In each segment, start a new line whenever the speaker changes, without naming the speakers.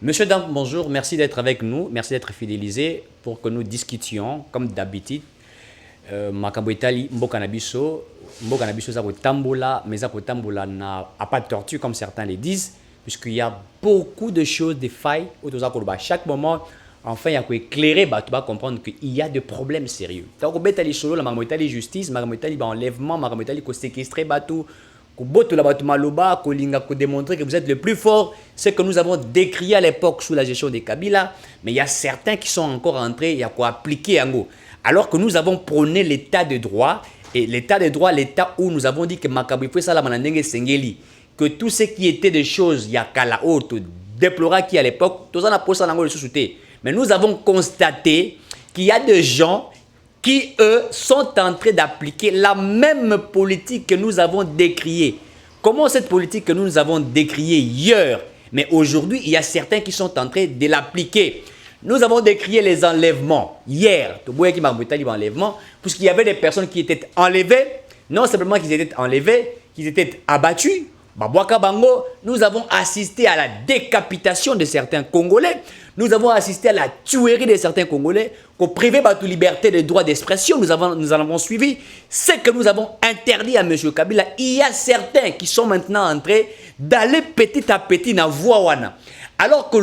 Monsieur, Dam, bonjour, merci d'être avec nous, merci d'être fidélisé pour que nous discutions, comme d'habitude, makambo etali mboka na biso za kotambola mais za kotambola na a pas de tortue comme certains le disent, puisqu'il y a beaucoup de choses, des failles autour de chaque moment. Enfin, il y a éclairer, tu vas comprendre qu'il y a des problèmes sérieux. Donc, on betali solo la makambo etali justice, makambo etali enlèvement, makambo etali ko séquestrer bateau, ko boto la bateau maloba, ko linga ko démontrer que vous êtes le plus fort. C'est que nous avons décrié à l'époque sous la gestion des Kabila, mais il y a certains qui sont encore entrés, il y a quoi appliquer en gros. Alors que nous avons prôné l'état de droit, et l'état de droit, l'état où nous avons dit que Makabi Sengeli, que tout ce qui était des choses, il y a Kalao, déplora qui à l'époque, tout ça n'a pas ça dans le sous-souté. Mais nous avons constaté qu'il y a des gens qui, eux, sont en train d'appliquer la même politique que nous avons décriée. Comment cette politique que nous avons décriée hier, mais aujourd'hui, il y a certains qui sont en train de l'appliquer. Nous avons décrié les enlèvements hier, puisqu'il y avait des personnes qui étaient enlevées, non simplement qu'ils étaient enlevés, qu'ils étaient abattus. Nous avons assisté à la décapitation de certains Congolais. Nous avons assisté à la tuerie de certains Congolais. Qu'on privait de liberté de droit d'expression. Nous en avons suivi. Ce que nous avons interdit à M. Kabila. Il y a certains qui sont maintenant en train d'aller petit à petit dans la voie. Alors que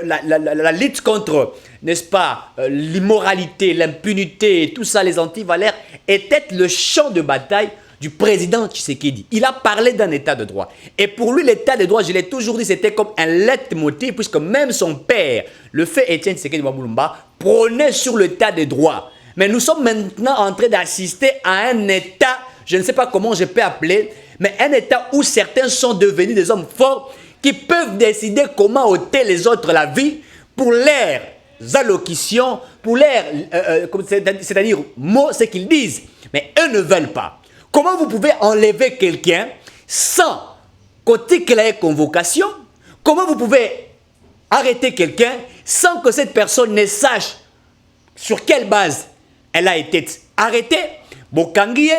la lutte contre, n'est-ce pas, l'immoralité, l'impunité, tout ça, les antivaleurs, était le champ de bataille du président Tshisekedi. Il a parlé d'un état de droit. Et pour lui, l'état de droit, je l'ai toujours dit, c'était comme un leitmotiv, puisque même son père, le fait Étienne Tshisekedi Wabulumba, prônait sur l'état de droit. Mais nous sommes maintenant en train d'assister à un état, je ne sais pas comment je peux appeler, mais un état où certains sont devenus des hommes forts qui peuvent décider comment ôter les autres la vie pour leurs allocutions, pour leurs, c'est-à-dire mots, ce qu'ils disent. Mais eux ne veulent pas. Comment vous pouvez enlever quelqu'un sans côté qu'il ait convocation? Comment vous pouvez arrêter quelqu'un sans que cette personne ne sache sur quelle base elle a été arrêtée? Bon kangiye,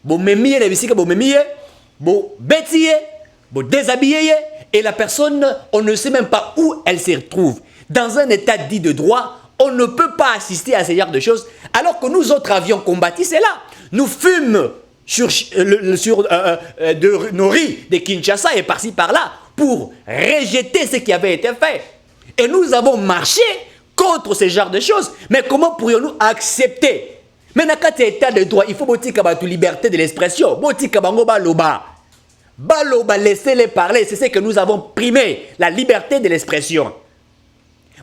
bon memie, les bisika, bon memie, bon bêtier, bon déshabillé, et la personne, on ne sait même pas où elle se retrouve. Dans un état dit de droit, on ne peut pas assister à ce genre de choses, alors que nous autres avions combattu, c'est là. Nous fûmes sur nos riz de Kinshasa et par-ci par-là pour rejeter ce qui avait été fait. Et nous avons marché contre ce genre de choses. Mais comment pourrions-nous accepter? Mais dans cet état de droit, il faut la liberté de l'expression. Baloba, laissez-les parler. C'est ce que nous avons primé, la liberté de l'expression.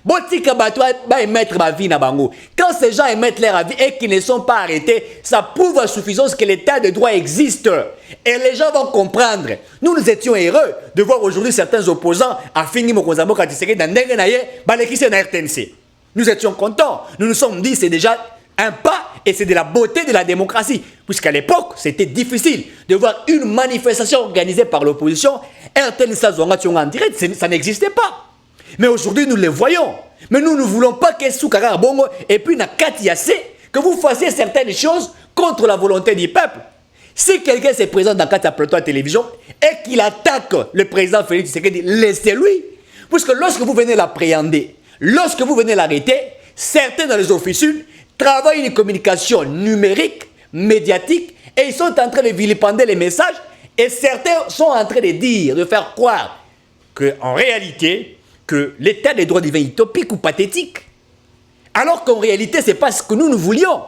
Quand ces gens émettent leur avis et qu'ils ne sont pas arrêtés, ça prouve à suffisance que l'état de droit existe. Et les gens vont comprendre. Nous étions heureux de voir aujourd'hui certains opposants à Fini Mokonzambo Katiseke dans RTNC. Nous étions contents. Nous nous sommes dit c'est déjà un pas et c'est de la beauté de la démocratie. Puisqu'à l'époque, c'était difficile de voir une manifestation organisée par l'opposition. RTNC en direct, ça n'existait pas. Mais aujourd'hui, nous les voyons. Mais nous ne voulons pas que Soukara Bongo et puis Nakatiase, que vous fassiez certaines choses contre la volonté du peuple. Si quelqu'un se présente dans un plateau de télévision et qu'il attaque le président Félix Tshisekedi, laissez-lui. Puisque lorsque vous venez l'appréhender, lorsque vous venez l'arrêter, certains dans les officines travaillent une communication numérique, médiatique, et ils sont en train de vilipender les messages, et certains sont en train de dire, de faire croire qu'en réalité, que l'état des droits devient utopique ou pathétique. Alors qu'en réalité, ce n'est pas ce que nous voulions.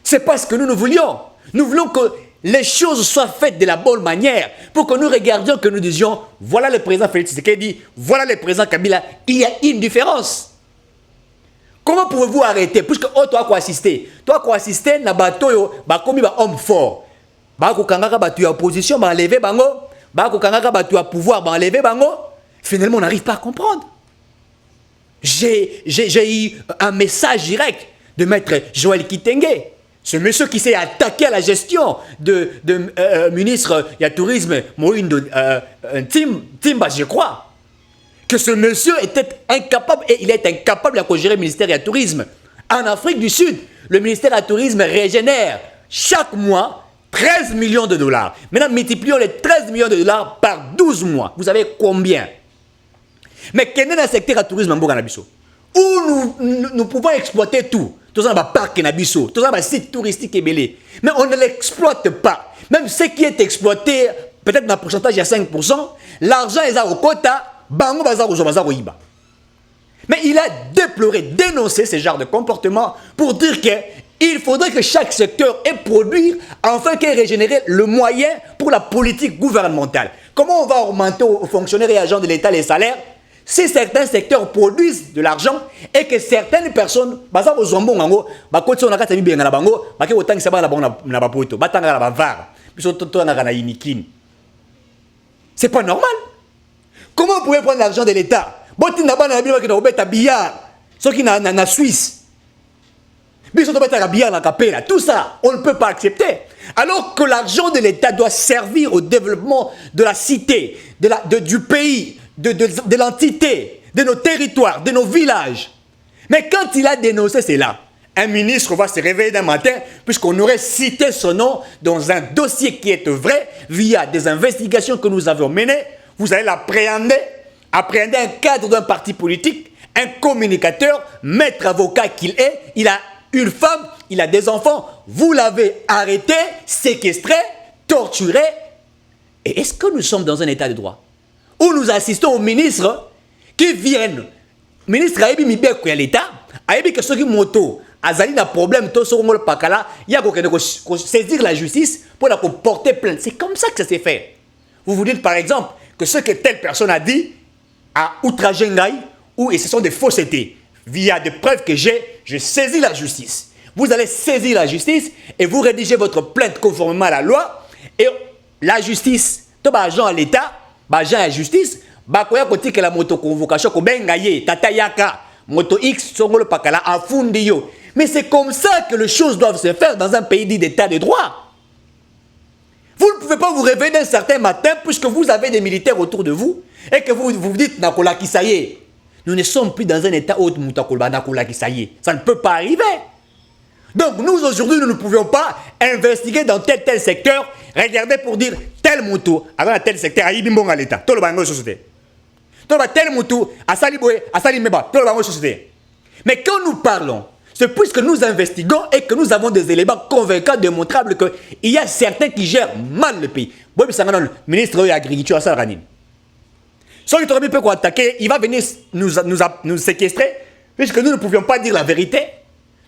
Ce n'est pas ce que nous voulions. Nous voulons que les choses soient faites de la bonne manière pour que nous regardions, que nous disions, voilà le président Félix Tshisekedi, voilà le président Kabila. Il y a une différence. Comment pouvez-vous arrêter? Puisque oh, toi quoi assister? Toi quoi assister, na bato ba komi ba homme fort. Ba ko kangaka batu ya opposition ba enlever bango, ba ko kangaka batu ya pouvoir ba enlever bango. Finalement, on n'arrive pas à comprendre. J'ai eu un message direct de maître Joël Kitenge. Ce monsieur qui s'est attaqué à la gestion de ministre du Tourisme, Moïndo Timba, je crois. Que ce monsieur était incapable, et il est incapable de gérer le ministère du Tourisme. En Afrique du Sud, le ministère du Tourisme régénère chaque mois 13 millions de dollars. Maintenant, multiplions les 13 millions de dollars par 12 mois. Vous savez combien? Mais quel est le secteur à tourisme en Nabiso où nous pouvons exploiter tout. Tout ça, parc Nabiso, tout ça, site touristique et belé. Mais on ne l'exploite pas. Même ce qui est exploité, peut-être dans un pourcentage à 5%, l'argent est au quota, bango bazar ou bazar iba. Mais il a déploré, dénoncé ce genre de comportement pour dire qu'il faudrait que chaque secteur ait produit afin qu'il régénère le moyen pour la politique gouvernementale. Comment on va augmenter aux fonctionnaires et agents de l'État les salaires si certains secteurs produisent de l'argent et que certaines personnes, c'est pas normal. Comment vous pouvez prendre l'argent de l'État? Suisse. Tout ça, on ne peut pas accepter. Alors que l'argent de l'État doit servir au développement de la cité, du pays, de l'entité, de nos territoires, de nos villages. Mais quand il a dénoncé cela, un ministre va se réveiller d'un matin, puisqu'on aurait cité son nom dans un dossier qui est vrai, via des investigations que nous avons menées, vous allez l'appréhender, appréhender un cadre d'un parti politique, un communicateur, maître avocat qu'il est, il a une femme, il a des enfants, vous l'avez arrêté, séquestré, torturé. Et est-ce que nous sommes dans un état de droit où nous assistons aux ministres qui viennent? Ministre Aïbi Mibeko à l'État, Aïbi que ceux qui moto, Azali n'a problème, tout ce monde pakala, il y a qu'on saisir la justice pour la porter plainte. C'est comme ça que ça s'est fait. Vous vous dites par exemple que ce que telle personne a dit a outragé Ngaï, ou et ce sont des faussetés. Via des preuves que j'ai, je saisis la justice. Vous allez saisir la justice et vous rédigez votre plainte conformément à la loi. Et la justice, tout agent à l'État, agent à la justice, bakoya koti que la moto convocation ko bengaye tata yaka moto X songolo pakala afundi yo. Mais c'est comme ça que les choses doivent se faire dans un pays dit d'état de droit. Vous ne pouvez pas vous réveiller d'un certain matin puisque vous avez des militaires autour de vous et que vous vous dites nakola ki ça y est. Nous ne sommes plus dans un état où nakola ki ça y est. Ça ne peut pas arriver. Donc nous aujourd'hui nous ne pouvions pas investiguer dans tel secteur, regarder pour dire tel moto avant tel secteur aïbi mbonga l'État. Tout le bango société. Tel moto à Saliboé, à Salimeba, tout le bango société. Mais quand nous parlons, c'est puisque nous investiguons et que nous avons des éléments convaincants, démontrables qu'il y a certains qui gèrent mal le pays. Le ministre de l'Agriculture, ceux qui peut attaquer, il va venir nous séquestrer, puisque nous ne pouvions pas dire la vérité.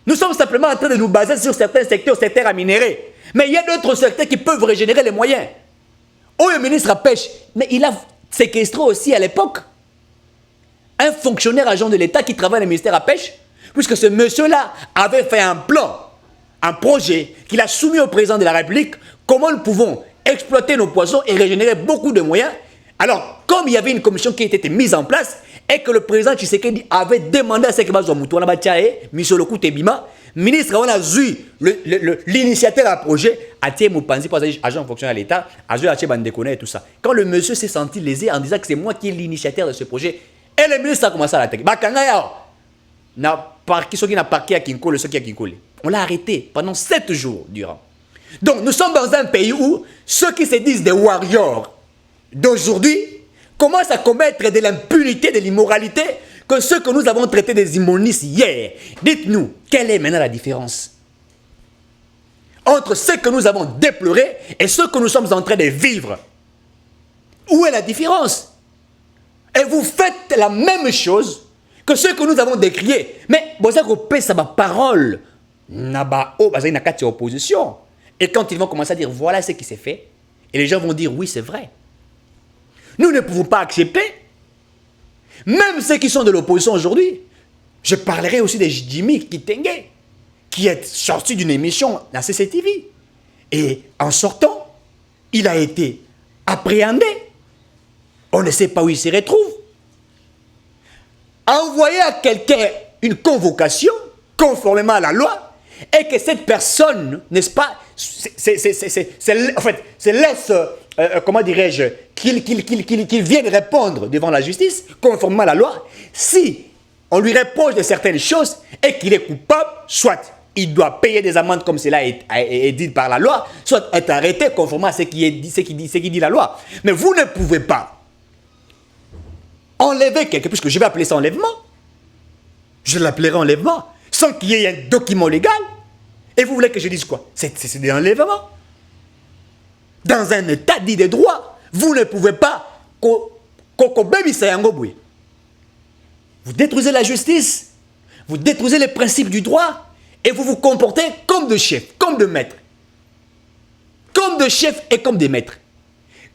Nous sommes simplement en train de nous baser sur certains secteurs, ces terres à minerer. Mais il y a d'autres secteurs qui peuvent régénérer les moyens. Oh, le ministre à pêche, mais il a séquestré aussi à l'époque un fonctionnaire agent de l'État qui travaille au ministère à pêche, puisque ce monsieur-là avait fait un plan, un projet qu'il a soumis au président de la République, comment nous pouvons exploiter nos poissons et régénérer beaucoup de moyens. Alors, comme il y avait une commission qui était mise en place, et que le président Tshisekedi avait demandé à ce que ministre, on a vu l'initiateur à projet, Atie Moupanzi, pour agent fonctionnaire à l'État, Atie Bandekone et tout ça. Quand le monsieur s'est senti lésé en disant que c'est moi qui est l'initiateur de ce projet, et le ministre a commencé à l'attaquer. On l'a arrêté pendant 7 jours durant. Donc nous sommes dans un pays où ceux qui se disent des warriors d'aujourd'hui commencent à commettre de l'impunité, de l'immoralité, que ceux que nous avons traités des immonistes hier. Dites-nous, quelle est maintenant la différence entre ce que nous avons déploré et ce que nous sommes en train de vivre? Où est la différence? Et vous faites la même chose que ce que nous avons décrié. Mais vous avez coupé sa parole. Opposition. Et quand ils vont commencer à dire voilà ce qui s'est fait, et les gens vont dire oui, c'est vrai. Nous ne pouvons pas accepter. Même ceux qui sont de l'opposition aujourd'hui. Je parlerai aussi de Jimmy Kitenge, qui est sorti d'une émission à CCTV. Et en sortant, il a été appréhendé. On ne sait pas où il se retrouve. Envoyer à quelqu'un une convocation, conformément à la loi, et que cette personne, n'est-ce pas, en fait, se laisse, comment dirais-je, qu'il vienne répondre devant la justice, conformément à la loi. Si on lui reproche de certaines choses et qu'il est coupable, soit il doit payer des amendes comme cela est dit par la loi, soit être arrêté conformément à ce qui dit la loi. Mais vous ne pouvez pas enlever quelqu'un, puisque je vais appeler ça enlèvement. Je l'appellerai enlèvement, sans qu'il y ait un document légal. Et vous voulez que je dise quoi? C'est des enlèvements. Dans un état dit de droit, vous ne pouvez pas... Vous détruisez la justice, vous détruisez les principes du droit, et vous vous comportez comme de chefs, comme de maîtres. Comme de chefs et comme des maîtres.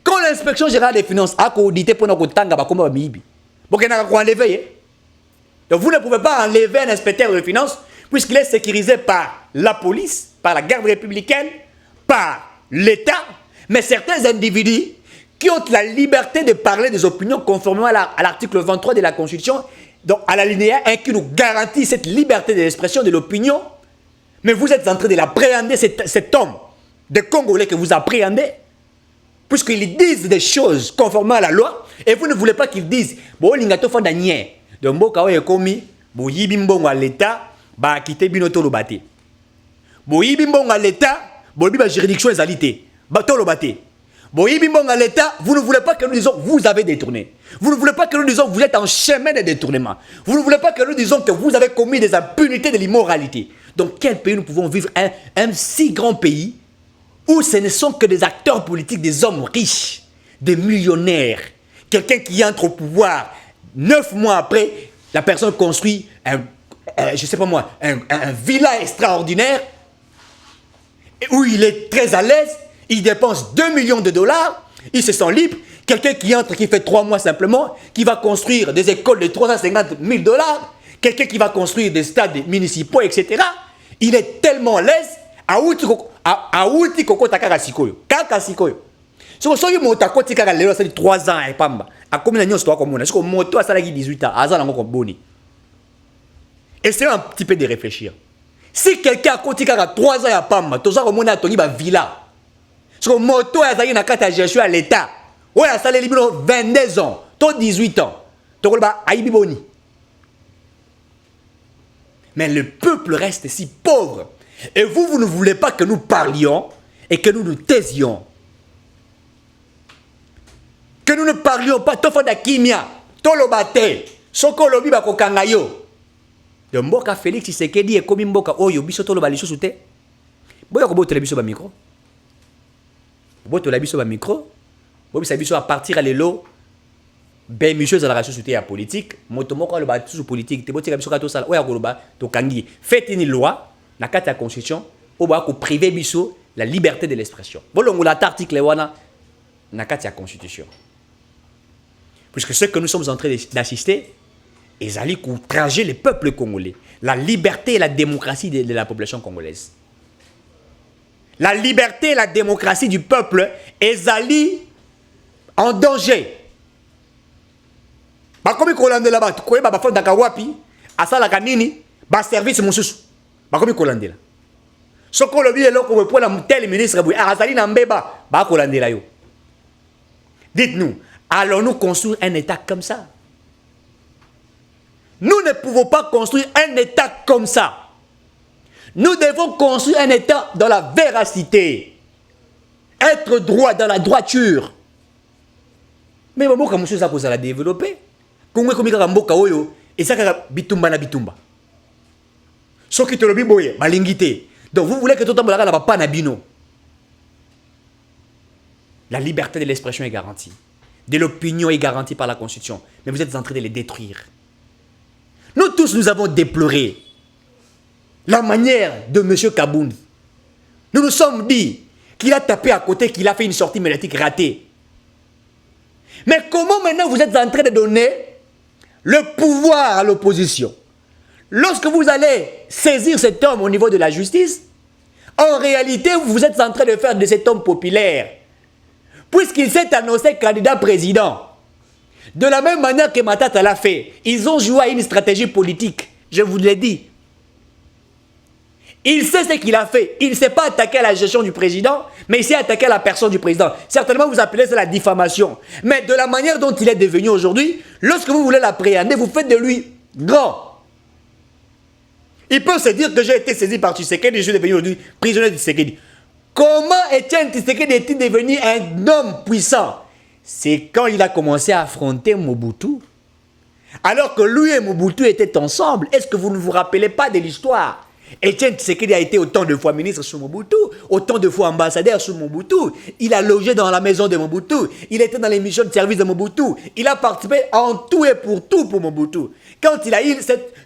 Quand l'inspection générale des finances a audité pour nous tanga bakoma mibi, donc vous ne pouvez pas enlever un inspecteur de finances puisqu'il est sécurisé par la police, par la garde républicaine, par l'État, mais certains individus qui ont la liberté de parler des opinions conformément à l'article 23 de la Constitution, donc à l'alinéa 1 qui nous garantit cette liberté de l'expression de l'opinion, mais vous êtes en train de l'appréhender, cet homme de Congolais que vous appréhendez, puisqu'ils disent des choses conformément à la loi, et vous ne voulez pas qu'ils disent, bon, l'ingato fa d'anier, de mboka oye komi, bo yibi mbongo à l'État, ba kite binoto lo bate. Bo yibi mbongo à l'État, bo yibi ba juridiction ezalité, ba to lo bate. Bo yibi mbongo à l'État, vous ne voulez pas que nous disions, vous avez détourné. Vous ne voulez pas que nous disions, vous êtes en chemin de détournement. Vous ne voulez pas que nous disions que vous avez commis des impunités de l'immoralité. Dans quel pays nous pouvons vivre un si grand pays où ce ne sont que des acteurs politiques, des hommes riches, des millionnaires, quelqu'un qui entre au pouvoir, 9 mois après, la personne construit je sais pas moi, un villa extraordinaire, où il est très à l'aise, il dépense 2 millions de dollars, il se sent libre, quelqu'un qui entre, qui fait 3 mois simplement, qui va construire des écoles de 350 000 dollars, quelqu'un qui va construire des stades municipaux, etc. Il est tellement à l'aise, à outi koko takaka sikoyo kaka sikoyo soko soki moto akoti kaka lelo asali 3 ans et pamba akomi na nyonso to akomona soko moto asalaki 18 ans aza nango koboni. Essayez un petit peu de réfléchir. Si quelqu'un akoti kaka 3 ans et pamba toza komona atongi ba villa soko moto azali na kata gestion à l'état oyo asaleli bino 22 ans to 18 ans tokoloba ayibi boni. Mais le peuple reste si pauvre. Et vous ne voulez pas que nous parlions et que nous nous taisions. Que nous ne parlions pas. Tofanda kimia, tolobate, soko lobi bako kangayo. De mboka Félix Tshisekedi et komi mboka oyo biso toloba lisusu te. Boya ko botola biso ba micro. Botola biso ba micro. Bobisa biso à partir à lelo. Ben monsieur za la société à politique, moto moko loba sous politique, te botika biso ka to sala oya ko loba to kangi. Faites une loi. La carte de la Constitution, on va priver biso la liberté de l'expression. Bolongo la article wana na carte de la Constitution. Puisque ce que nous sommes en train d'assister, ils allaient outrager le peuple congolais, la liberté et la démocratie de la population congolaise. La liberté et la démocratie du peuple, ils allaient en danger. Ba komi kolande là-bas, koyeba ba fond dakawapi, asala kanini, ba service mususu. Bakomi kolandela. Soko lobi eloko pour la tel ministre boui azali na mbeba ba kolandela yo. Dites-nous, allons-nous construire un état comme ça? Nous ne pouvons pas construire un état comme ça. Nous devons construire un état dans la véracité. Être droit dans la droiture. Mais mboka monsieur ça pour la développer. Kongwe komika mboka oyo et ça bitumba na bitumba. Ce qui te le biboye, malingité. Donc vous voulez que tout le monde n'a pas nabino. La liberté de l'expression est garantie. De l'opinion est garantie par la Constitution. Mais vous êtes en train de les détruire. Nous tous, nous avons déploré la manière de M. Kabound. Nous nous sommes dit qu'il a tapé à côté, qu'il a fait une sortie médiatique ratée. Mais comment maintenant vous êtes en train de donner le pouvoir à l'opposition? Lorsque vous allez saisir cet homme au niveau de la justice, en réalité, vous êtes en train de faire de cet homme populaire. Puisqu'il s'est annoncé candidat président. De la même manière que Matata l'a fait, ils ont joué à une stratégie politique. Je vous l'ai dit. Il sait ce qu'il a fait. Il ne s'est pas attaqué à la gestion du président, mais il s'est attaqué à la personne du président. Certainement, vous appelez ça la diffamation. Mais de la manière dont il est devenu aujourd'hui, lorsque vous voulez l'appréhender, vous faites de lui grand. Il peut se dire que j'ai été saisi par Tshisekedi, je suis devenu aujourd'hui prisonnier de Tshisekedi. Comment Etienne Tshisekedi est-il devenu un homme puissant? C'est quand il a commencé à affronter Mobutu
Alors que lui et Mobutu étaient ensemble. Est-ce que vous ne vous rappelez pas de l'histoire? Etienne Tshisekedi a été autant de fois ministre sous Mobutu, autant de fois ambassadeur sous Mobutu. Il a logé dans la maison de Mobutu. Il était dans les missions de service de Mobutu. Il a participé en tout et pour tout pour Mobutu. Quand il a eu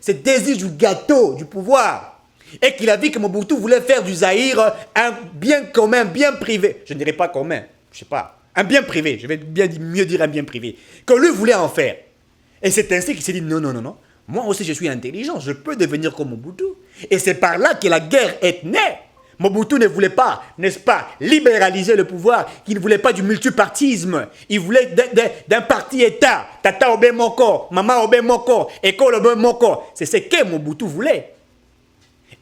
ce désir du gâteau, du pouvoir, et qu'il a vu que Mobutu voulait faire du Zaïre un bien commun, un bien privé. Je ne dirais pas commun, je ne sais pas. Un bien privé, je vais mieux dire un bien privé. Que lui voulait en faire. Et c'est ainsi qu'il s'est dit non, non, non, non. Moi aussi, je suis intelligent, je peux devenir comme Mobutu. Et c'est par là que la guerre est née. Mobutu ne voulait pas, n'est-ce pas, libéraliser le pouvoir, il ne voulait pas du multipartisme. Il voulait d'un parti-État. Tata Obe Moko, Maman Obe Moko, École Obe Moko. C'est ce que Mobutu voulait.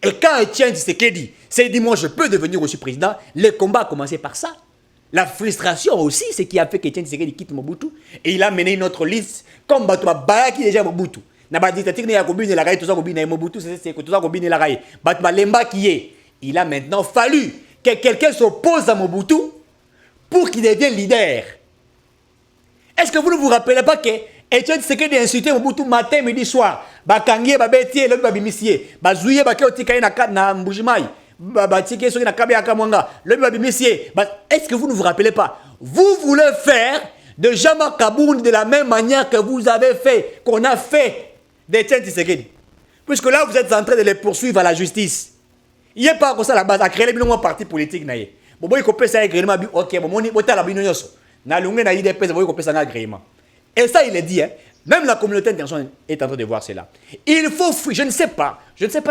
Et quand Etienne Tshisekedi s'est dit, moi je peux devenir aussi président, le combat a commencé par ça. La frustration aussi, c'est qui a fait qu'Etienne Tshisekedi quitte Mobutu. Et il a mené une autre liste, comme Batouba Bayaki déjà Mobutu. Il a maintenant fallu que quelqu'un s'oppose à Mobutu pour qu'il devienne leader. Est-ce que vous ne vous rappelez pas que Etienne Tshisekedi a insulté Mobutu matin, midi, soir? Bakangie, babetier, l'autre babimissier. Bazouye, bakéotikaye na Mbujimai. Batike, soki na kabe akamwanga. L'autre babimissier. Est-ce que vous ne vous rappelez pas? Vous voulez faire de Jama Kaboun de la même manière que vous avez fait, qu'on a fait d'Etienne Tshisekedi. Puisque là, vous êtes en train de les poursuivre à la justice. Il n'y a pas comme ça à la base, à créer un parti politique. Bon, il faut ça agrément. Ok, bon, il faut la binoyo. Na lungue na IDP, il faut ça agrément. Et ça, il est dit, hein. Même la communauté internationale est en train de voir cela. Il faut fuir. Je ne sais pas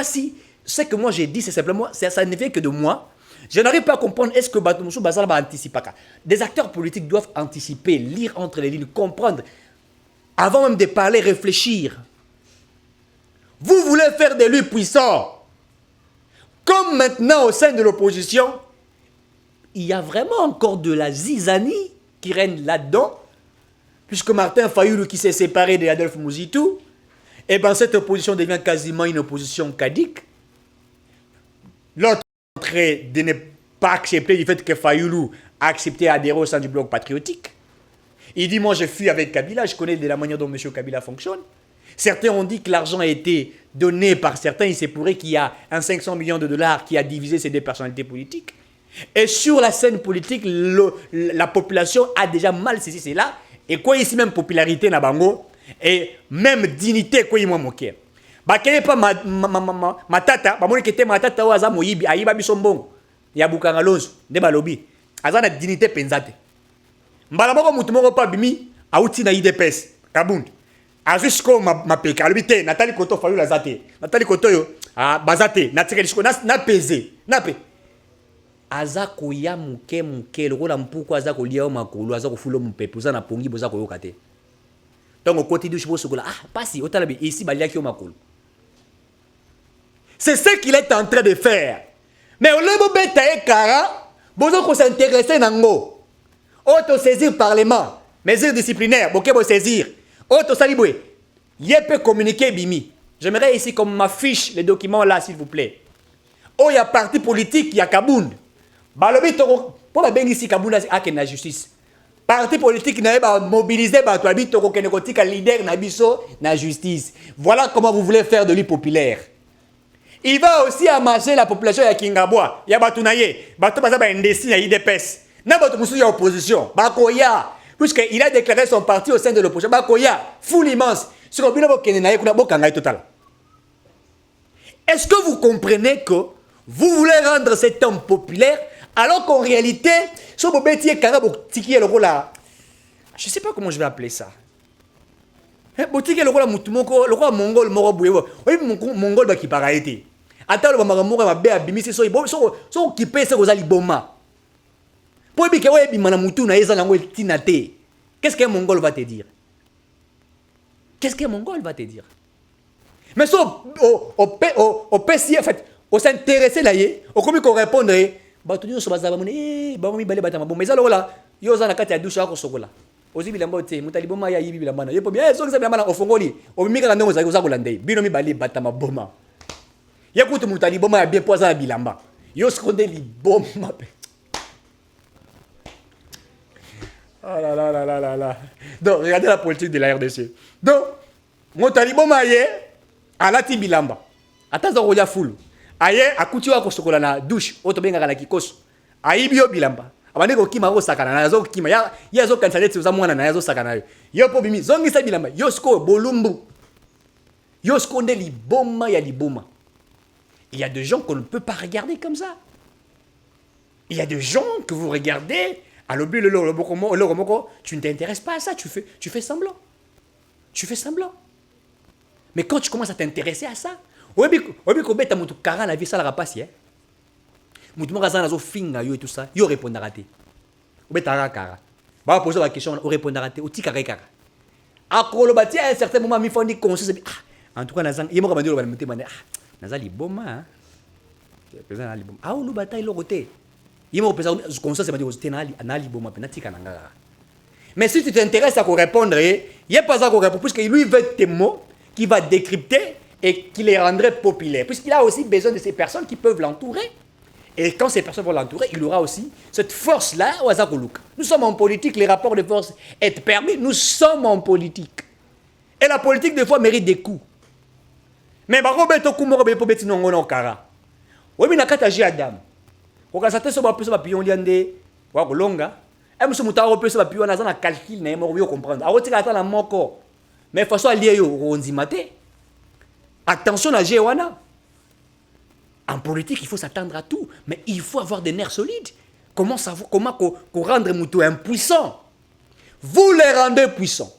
si ce que moi j'ai dit, c'est simplement, ça ne vient que de moi. Je n'arrive pas à comprendre, est-ce que Batumoussou Bazala va anticiper? Des acteurs politiques doivent anticiper, lire entre les lignes, comprendre, avant même de parler, réfléchir. Vous voulez faire de lui puissant. Comme maintenant au sein de l'opposition, il y a vraiment encore de la zizanie qui règne là-dedans, puisque Martin Fayoulou qui s'est séparé d'Adolphe Mouzitou, et bien cette opposition devient quasiment une opposition cadique. L'autre entrée de ne pas accepter du fait que Fayoulou a accepté d'adhérer au sein du bloc patriotique. Il dit, moi je fuis avec Kabila, je connais de la manière dont M. Kabila fonctionne. Certains ont dit que l'argent a été donné par certains. Il se pourrait qu'il y a un 500 millions de dollars qui a divisé ces deux personnalités politiques. Et sur la scène politique, la population a déjà mal saisi cela. Et quoi ici même popularité na bango et même dignité quoi moi moqué. Ba kene pas ma tata, ba moni kete ma tata wa za moyibi ayiba bisombongo. Ya bukanga lonzo de balobi. Azana dignité penzate. Mbala moko mutu moko pa bimi auti na IDPS Kabund. Azusko ma peka albité Nathalie Koto fayu la zate. Nathalie Koto yo bazate na tikelishko na peze. Na pe. Aza koya muke le rola mpuko aza kolia makolo aza kofulo mpepe za na pongi boza koyoka te. Donc au côté du chibo sokola pasi otalabi ici balia ki makolo. C'est ce qu'il est en train de faire. Mais au lieu de beta et kara, bozo ko s'intéresser nango. Auto saisir parlement, mesures disciplinaires, boké bo saisir. Auto saliboué. Yé peut communiquer bimi. J'aimerais ici comme ma fiche les documents là s'il vous plaît. Oh il y a parti politique, il y a Kabound. Balobi toko pour la ici Kabound a que la justice. Parti politique n'a pas mobilisé ba to toko kenekotika leader na biso na justice. Voilà comment vous voulez faire de lui populaire. Il va aussi amasser la population ya Kingabwa, ya batunaye, batu baza ba ndesi ya IDPS. Na batu musu ya opposition, bakoya. Puisqu'il a déclaré son parti au sein de l'opposition. Bakoya, foule immense. Est-ce que vous comprenez que vous voulez rendre cet homme populaire alors qu'en réalité, je ne sais pas comment je vais appeler ça. Le roi mongol, mongol qui paraît été. Attends, le mongol va bien abîmer ses sont qui paient aux aliboma. Qu'est-ce qu'un mongol va te dire? Qu'est-ce qu'un mongol va te dire? Mais si on peut s'y en fait, on s'intéresser là, on commence à répondre, bah tout le monde se base là, bah on balé batama, bon mais ça là, yo za na kati ya douche ako sokola. Ozi bilamba te, mutali boma ya yibi bilamba na. Yo bien, so que ça bilamba au fongoli, o mika na ndongo za kolande, bino mi balé batama boma. Ya kutu mutali boma ya bien poza bilamba. Yo skonde li boma. Oh là là là là là là. Donc, regardez la politique de la RDC. Donc, motali boma ye alati bilamba ataza kolia fulu aye akuti wa kosokola na douche otobengaka na kikoso ayibi yo bilamba abande kokima kosakana na yazo kima ya yazo kanisa neti uza mwana na yazo sakana yo po bimi zongisa bilamba yo sko bolumbu yo sko nde liboma ya liboma. Il y a des gens qu'on ne peut pas regarder comme ça. Il y a des gens que vous regardez à l'objet tu ne t'intéresses pas à ça, tu fais semblant. Tu fais semblant. Mais quand tu commences à t'intéresser à ça, obi ko beta mutu kara la vie ça la rapasi hein. Mutu mo kazana zo finga yo et tout ça, yo répondra raté. Obeta kara. Ba poser la question, on répondra raté, o tikara kara. Akolo bati à un certain moment mi fondi conscience en tout cas nazang yemo ka bandiro ba mutu bande nazali boma hein. Pesa na liboma. Ah lu bataille lo côté. Yemo pesa conscience ba dire tenali anali boma pe natika nanga. Mais si tu t'intéresses à quoi répondre, il n'y a pas à quoi répondre, puisque lui veut tes mots qu'il va décrypter et qui les rendrait populaires. Puisqu'il a aussi besoin de ces personnes qui peuvent l'entourer. Et quand ces personnes vont l'entourer, il aura aussi cette force-là au Azakoulouk. Nous sommes en politique, les rapports de force sont permis, nous sommes en politique. Et la politique, des fois, mérite des coups. Mais si vous avez un coup, vous avez un kara. Vous avez un Adam. Vous avez un pion longa. Et monsieur Moutaro peut se faire plus en calcul, mais vous comprendre. Alors, tu as mon corps. Mais de toute façon, on dit attention à Géwana. En politique, il faut s'attendre à tout. Mais il faut avoir des nerfs solides. Comment rendre Moutou impuissant? Vous les rendez puissants.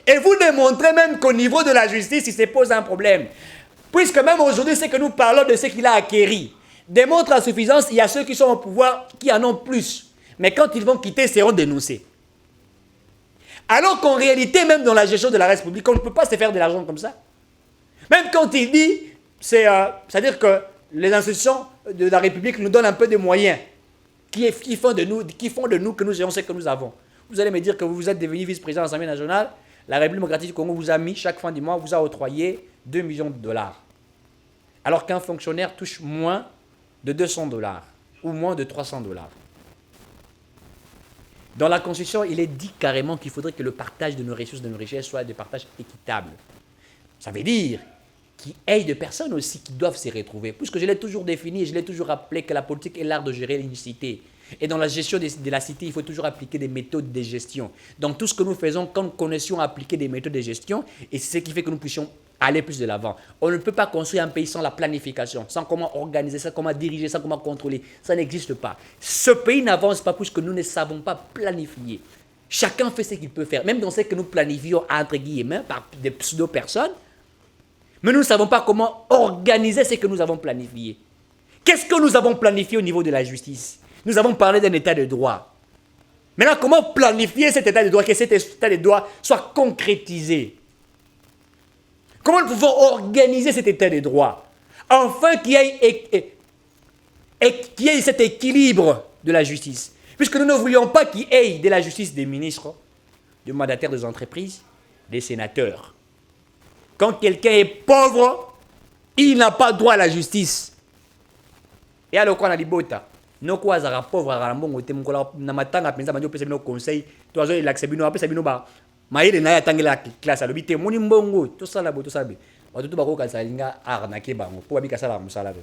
Et vous démontrez même qu'au niveau de la justice, il se pose un problème. Puisque même aujourd'hui, c'est que nous parlons de ce qu'il a acquéri. Démontre à suffisance, il y a ceux qui sont au pouvoir qui en ont plus. Mais quand ils vont quitter, ils seront dénoncés. Alors qu'en réalité, même dans la gestion de la République, on ne peut pas se faire de l'argent comme ça. Même quand il dit, c'est-à-dire que les institutions de la République nous donnent un peu de moyens qui font de nous que nous ayons ce que nous avons. Vous allez me dire que vous êtes devenu vice-président de l'Assemblée nationale, la République démocratique du Congo vous a mis, chaque fin du mois, vous a octroyé 2 millions de dollars. Alors qu'un fonctionnaire touche moins de 200 dollars ou moins de 300 dollars. Dans la Constitution, il est dit carrément qu'il faudrait que le partage de nos ressources, de nos richesses, soit des partages équitables. Ça veut dire qu'il y ait des personnes aussi qui doivent se retrouver. Puisque je l'ai toujours défini et je l'ai toujours rappelé que la politique est l'art de gérer l'unicité. Et dans la gestion de la cité, il faut toujours appliquer des méthodes de gestion. Donc tout ce que nous faisons, quand nous connaissions appliquer des méthodes de gestion, et c'est ce qui fait que nous puissions aller plus de l'avant. On ne peut pas construire un pays sans la planification, sans comment organiser ça, comment diriger ça, comment contrôler. Ça n'existe pas. Ce pays n'avance pas puisque nous ne savons pas planifier. Chacun fait ce qu'il peut faire, même dans ce que nous planifions entre guillemets par des pseudo-personnes. Mais nous ne savons pas comment organiser ce que nous avons planifié. Qu'est-ce que nous avons planifié au niveau de la justice? Nous avons parlé d'un état de droit. Maintenant, comment planifier cet état de droit, que cet état de droit soit concrétisé? Comment nous pouvons organiser cet état de droit afin qu'il y ait cet équilibre de la justice? Puisque nous ne voulions pas qu'il y ait de la justice des ministres, des mandataires des entreprises, des sénateurs. Quand quelqu'un est pauvre, il n'a pas droit à la justice. Et alors qu'on a dit bota, nous quoi ça pauvre à mbongo te mukola na matanga penza banjo pesa bino conseil, toi zo l'accès bino pesa bino ba maïle na ya tangela classe alobite moni mbongo to sala bo to sabe. Watu ba ko kansa linga arnaquer bango po babika sala musala be.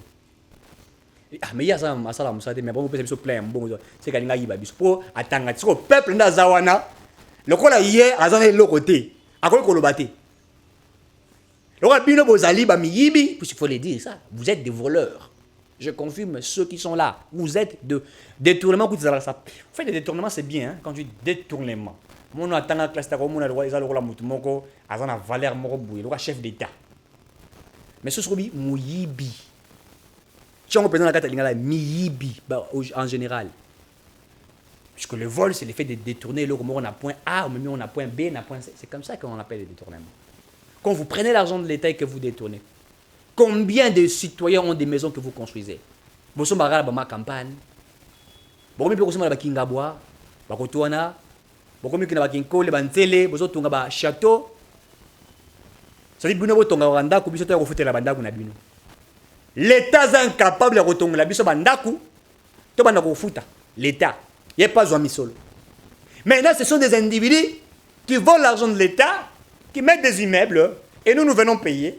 Ah mais ya ça masala musala mais bon pesa biso plein mbongo c'est kalinga yiba biso po atanga tsiko peuple nda zawana lokola yé azana le côté akolo kolobate. Alors, bino bozali ba miyibi, il faut le dire ça, vous êtes des voleurs. Je confirme ceux qui sont là. Vous êtes de détournement. Vous faites des détournements, c'est bien, hein, quand tu dis détournement. Mon attend la classe, mon droit, ils ont le moutumoko, ils ont la valeur moroboué, le chef d'État. Mais ce serait mouyibi. Si on représente la carte, il y a miyibi en général. Puisque le vol, c'est l'effet de détourner le on a point A, on a point B, on a point C. C'est comme ça qu'on appelle les détournements. Quand vous prenez l'argent de l'État et que vous détournez, combien de citoyens ont des maisons que vous construisez? Vous avez ma campagne. Vous avez un kingabwa, bakotwana, vous avez un kinkole, bantele, vous avez un château. Ça dit que vous avez un randa, vous avez un banda. L'État est incapable de retourner la biso bandaku, to bandako futa. L'État, il n'y a pas besoin de solo. Maintenant, ce sont des individus qui volent l'argent de l'État qui mettent des immeubles et nous venons payer.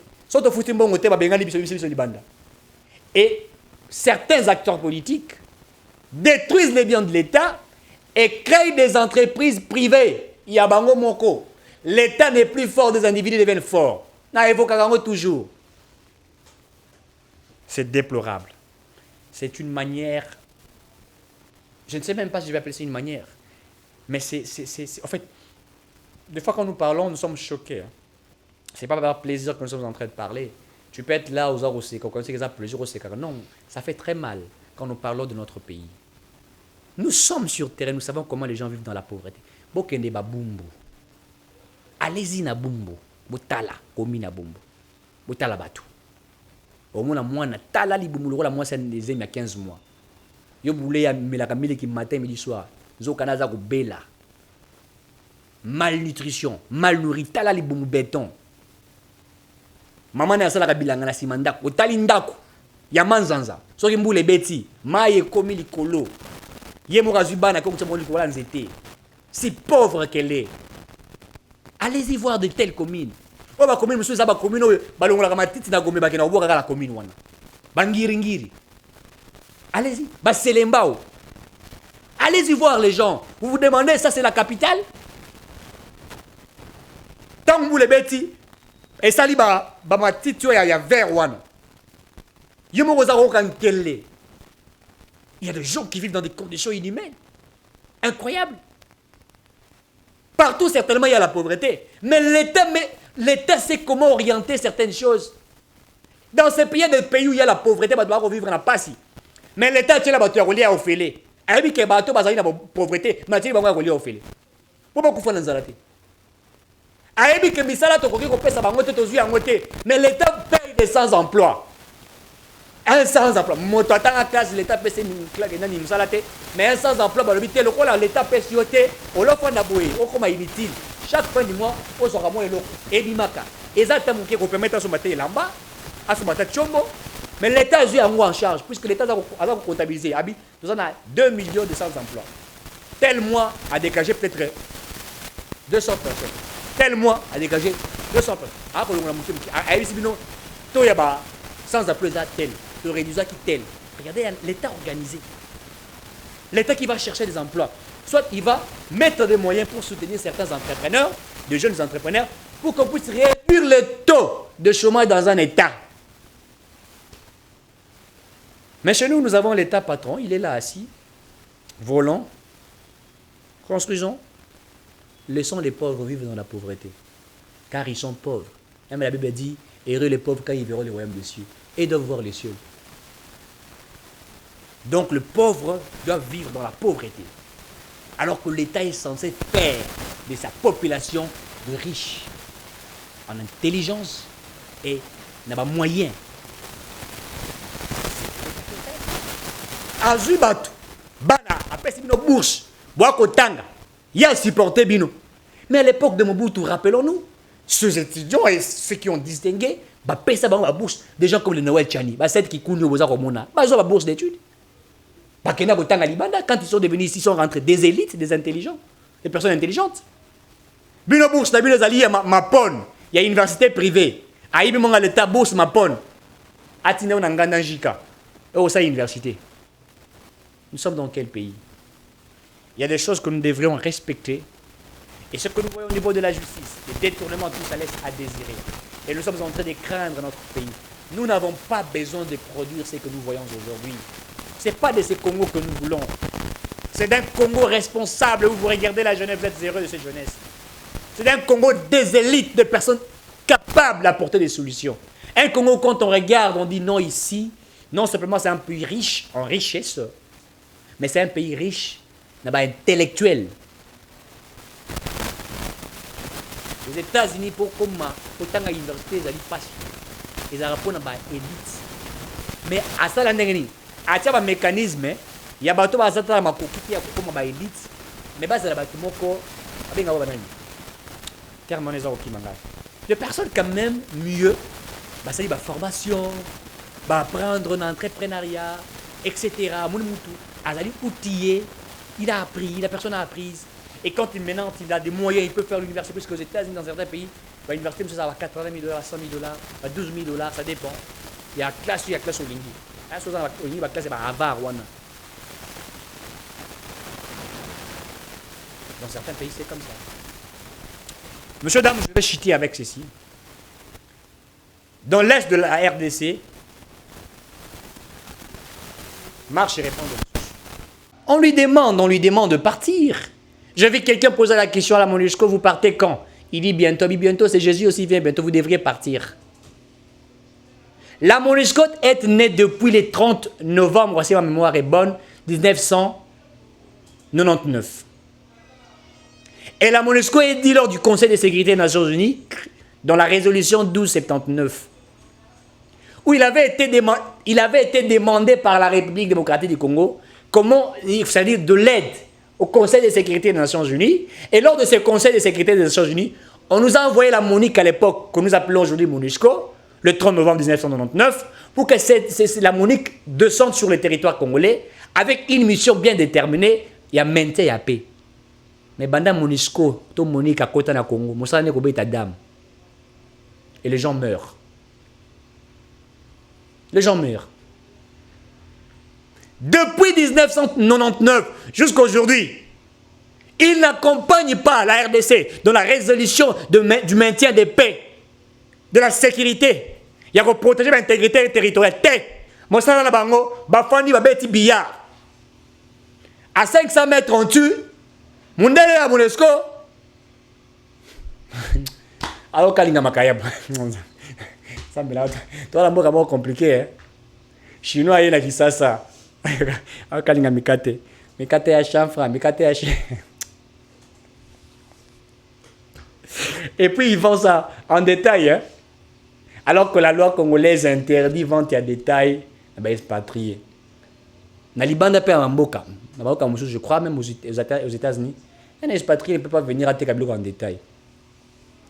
Et certains acteurs politiques détruisent les biens de l'État et créent des entreprises privées. Yabango Moko. L'État n'est plus fort, des individus deviennent forts. Toujours. C'est déplorable. C'est une manière. Je ne sais même pas si je vais appeler ça une manière. Mais c'est en fait, des fois quand nous parlons, nous sommes choqués. Hein. Ce n'est pas par plaisir que nous sommes en train de parler. Tu peux être là aux heures où c'est qu'on sait que ça plaisir au séquence. Non, ça fait très mal quand nous parlons de notre pays. Nous sommes sur terrain, nous savons comment les gens vivent dans la pauvreté. Bokende ba bumbu. Allez-y na bumbu. Botala, komi na bumbu. Botala batu. Au moins, moi, na tala li bumbu, la moi, c'est des il y a 15 mois. Yo boulé ya melaka mille qui matin, midi, soir. Zo kanaza ko bela. Malnutrition, mal nourri, tala li bumbu béton. Maman na sala ka bilanga na simandako, otali ndako. Ya manzanza. Soki mbule beti, maye komi likolo. Ye morazu bana ko mtamo likola nzete. Si pauvre qu'elle est. Allez-y voir de telles communes. Oh ba commune monsieur ça ba commune balongola ka matiti na gombe ba kena oboka kala commune wana. Bangiri ngiri. Allez-y, ba Selembao. Allez-y voir les gens. Vous vous demandez ça c'est la capitale? Tant vous les bêtis et sali ba matiti ya vert wana. Yomo kozaro kan kelle. Il y a des gens qui vivent dans des conditions inhumaines. Incroyables. Partout, certainement, il y a la pauvreté. Mais l'État sait comment orienter certaines choses. Dans ces pays, il y a des pays où il y a la pauvreté, on doit vivre dans la passe. Mais l'État, tu as la relié au félé. Et puis, il y a la pauvreté, mais tu as relié au félé. Pourquoi vous faites dans la mais l'État paye des sans-emploi. Un sans-emploi. L'État paye ses mais un sans-emploi, l'État paye sur inutile. Chaque fin du mois, on sera moins lourd. Et bimaka. Exactement, qui permettre à ce matin là-bas, à ce matin chombo. Mais l'État a en charge, puisque l'État a comptabilisé. Nous avons 2 millions de sans-emploi. Tel mois a dégagé peut-être 200 personnes. Tel mois a dégagé 200 personnes. Sans-emploi tel. Le réduisant qui tel. Regardez l'État organisé. L'État qui va chercher des emplois. Soit il va mettre des moyens pour soutenir certains entrepreneurs, de jeunes entrepreneurs, pour qu'on puisse réduire le taux de chômage dans un État. Mais chez nous, nous avons l'État patron. Il est là assis. Volons. Construisons. Laissons les pauvres vivre dans la pauvreté. Car ils sont pauvres. Même la Bible dit, heureux les pauvres quand ils verront les royaumes des cieux. Et doivent voir les cieux. Donc le pauvre doit vivre dans la pauvreté. Alors que l'État est censé faire de sa population de riches en intelligence et n'a pas moyen. Azubatu, Bana, après c'est une bourse, Boakotanga, il a supporté Bino. Mais à l'époque de Mobutu, rappelons-nous, ces étudiants et ceux qui ont distingué, payer ça la bourse, des gens comme le Noël Tchani, ceux qui coulent aux Aromona, ils ont la bourse d'études. Quand ils sont devenus ici, ils sont rentrés des élites, des intelligents, des personnes intelligentes. Bino bourse, il y a Mapon, il y a une université privée. Aïe, mon l'État bourse Mapon. Atine on a Jika. Et au sein université. Nous sommes dans quel pays? Il y a des choses que nous devrions respecter. Et ce que nous voyons au niveau de la justice, les détournements, tout ça laisse à désirer. Et nous sommes en train de craindre notre pays. Nous n'avons pas besoin de produire ce que nous voyons aujourd'hui. Ce n'est pas de ce Congo que nous voulons. C'est d'un Congo responsable où vous regardez la jeunesse, vous êtes heureux de cette jeunesse. C'est d'un Congo des élites, de personnes capables d'apporter des solutions. Un Congo, quand on regarde, on dit non ici, non simplement c'est un pays riche en richesse, mais c'est un pays riche, intellectuel. Les États-Unis, pour autant à l'université, ils ont pas ils ont répondu à l'élite. Mais à ça, il y a un mécanisme, il y a un élite, mais c'est un de personnes quand même mieux, c'est la formation, apprendre l'entrepreneuriat, etc. Azali outillé, il a appris, la personne a appris. Et quand maintenant il a des moyens, il peut faire l'université, puisque aux États-Unis, dans certains pays,
l'université, ça va 80 000 $, 100 000 $, 12 000 $, ça dépend. Il y a classe au Lingi. Il y a classe à Harvard. Dans certains pays, c'est comme ça. Monsieur, dame, je vais chiter avec ceci. Dans l'est de la RDC, marche et répond. On lui demande de partir. J'ai vu quelqu'un poser la question à la MONUSCO, vous partez quand? Il dit bientôt, c'est Jésus aussi vient, bientôt vous devriez partir. La MONUSCO est née depuis le 30 novembre, si ma mémoire est bonne, 1999. Et la MONUSCO est dit lors du Conseil de sécurité des Nations Unies, dans la résolution 1279, où il avait été demandé par la République démocratique du Congo, c'est-à-dire de l'aide au Conseil de sécurité des Nations Unies. Et lors de ce Conseil de sécurité des Nations Unies, on nous a envoyé la MONUC à l'époque, que nous appelons aujourd'hui MONUSCO, le 30 novembre 1999, pour que la MONUC descende sur le territoire congolais avec une mission bien déterminée, il y a maintien et la paix. Mais pendant MONUSCO, tout MONUC à côté du Congo, Moussa n'est pas dame. Et les gens meurent. Les gens meurent. Depuis 1999 jusqu'à aujourd'hui, il n'accompagne pas la RDC dans la résolution du maintien des paix, de la sécurité. Il y a que protéger l'intégrité territoriale. Moi, ça, là, Bafani, Babeti, Billard. À 500 mètres, on tue. Mundele à MONUSCO. Alors, Kalinga Makayab. Ça me l'a. Toi, la mort est compliqué, hein. Chinois, il a dit ça. Alors, Kalinga Mikate. Mikate à chanfra, Mikate à Et puis, ils font ça en détail, hein. Alors que la loi congolaise interdit vente à détail, expatriés. Dans les bandes de Mboka, je crois même aux États-Unis, un expatrié ne peut pas venir à Tekabilo en détail.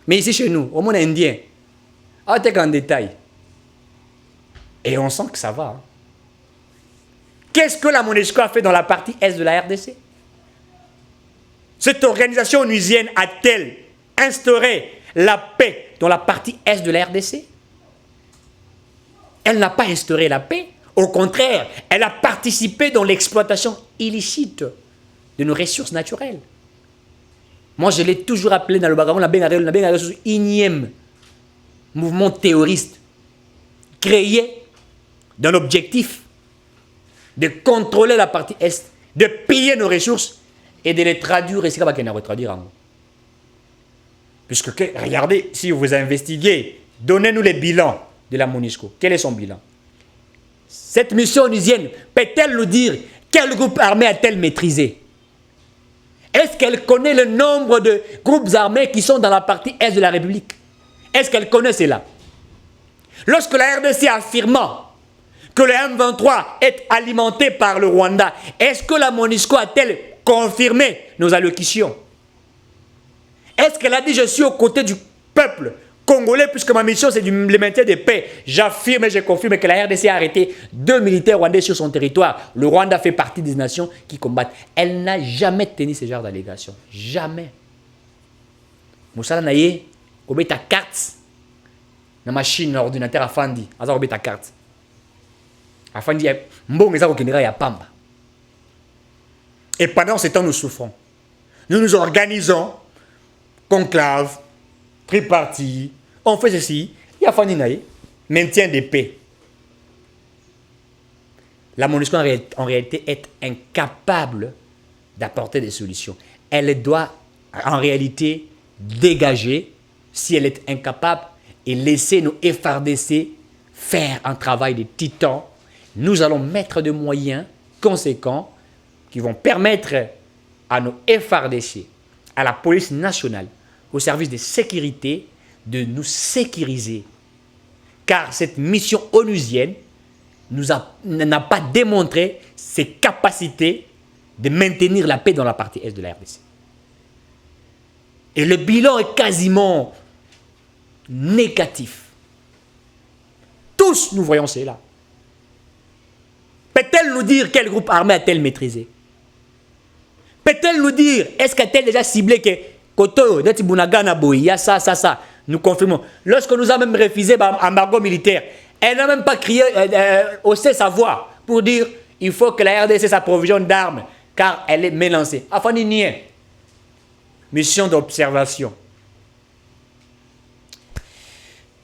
Mais ici chez nous, au monde indien, à Tekabilo en détail. Et on sent que ça va. Hein. Qu'est-ce que la MONUSCO a fait dans la partie est de la RDC? Cette organisation onusienne a-t-elle instauré la paix dans la partie est de la RDC? Elle n'a pas instauré la paix. Au contraire, elle a participé dans l'exploitation illicite de nos ressources naturelles. Moi, je l'ai toujours appelé dans le Bagamon, la énième mouvement théoriste créé dans l'objectif de contrôler la partie est, de piller nos ressources et de les traduire. Et c'est comme ça qu'on a retraduire en mots. Puisque, regardez, si vous investiguez, donnez-nous les bilans de la MONUSCO. Quel est son bilan? Cette mission onusienne peut-elle nous dire quel groupe armé a-t-elle maîtrisé? Est-ce qu'elle connaît le nombre de groupes armés qui sont dans la partie est de la République? Est-ce qu'elle connaît cela? Lorsque la RDC affirmant que le M23 est alimenté par le Rwanda, est-ce que la MONUSCO a-t-elle confirmé nos allocutions? Est-ce qu'elle a dit je suis aux côtés du peuple congolais puisque ma mission c'est le maintien de paix? J'affirme et je confirme que la RDC a arrêté 2 militaires rwandais sur son territoire. Le Rwanda fait partie des nations qui combattent. Elle n'a jamais tenu ce genre d'allégation. Jamais. Moussala Naye, on met ta carte dans la machine, l'ordinateur Afandi. On met ta carte. Afandi, mbong eza kokendera ya pamba. Et pendant ce temps, nous souffrons. Nous nous organisons, conclave, tripartie, on fait ceci, il y a Afandi Naye, maintien de paix. La MONUSCO en réalité est incapable d'apporter des solutions. Elle doit en réalité dégager, si elle est incapable, et laisser nos FRDC faire un travail de titan. Nous allons mettre des moyens conséquents qui vont permettre à nos FRDC, à la police nationale, au service de sécurité, de nous sécuriser. Car cette mission onusienne n'a pas démontré ses capacités de maintenir la paix dans la partie est de la RDC. Et le bilan est quasiment négatif. Tous, nous voyons cela. Peut-elle nous dire quel groupe armé a-t-elle maîtrisé? Peut-elle nous dire, est-ce qu'a-t-elle déjà ciblé que Koto, Neti Bunagana Boy, il y a ça, ça, ça.
nous confirmons. Lorsque nous avons même refusé l'embargo militaire, elle n'a même pas crié, haussé sa voix pour dire il faut que la RDC s'approvisionne d'armes, car elle est menacée. Enfin, ni mission d'observation.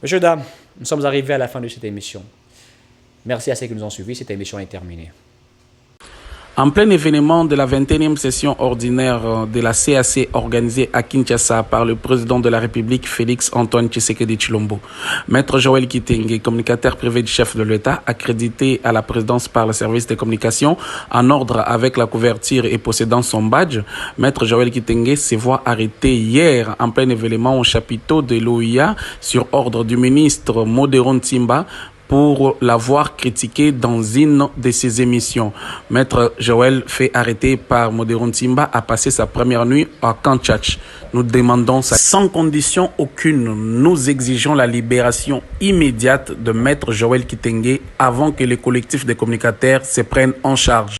Messieurs, dames, nous sommes arrivés à la fin de cette émission. Merci à ceux qui nous ont suivis. Cette émission est terminée.
En plein événement de la 21e session ordinaire de la CAC organisée à Kinshasa par le président de la République Félix Antoine Tshisekedi Tshilombo, Maître Joël Kitenge, communicateur privé du chef de l'État, accrédité à la présidence par le service des communications, en ordre avec la couverture et possédant son badge, Maître Joël Kitenge se voit arrêté hier en plein événement au chapiteau de l'OIA sur ordre du ministre Modéron Timba pour l'avoir critiqué dans une de ses émissions. Maître Joël, fait arrêter par Modéron Timba, a passé sa première nuit à Kanchach. Nous demandons ça sans condition aucune. Nous exigeons la libération immédiate de Maître Joël Kitenge avant que les collectifs des communicateurs se prennent en charge.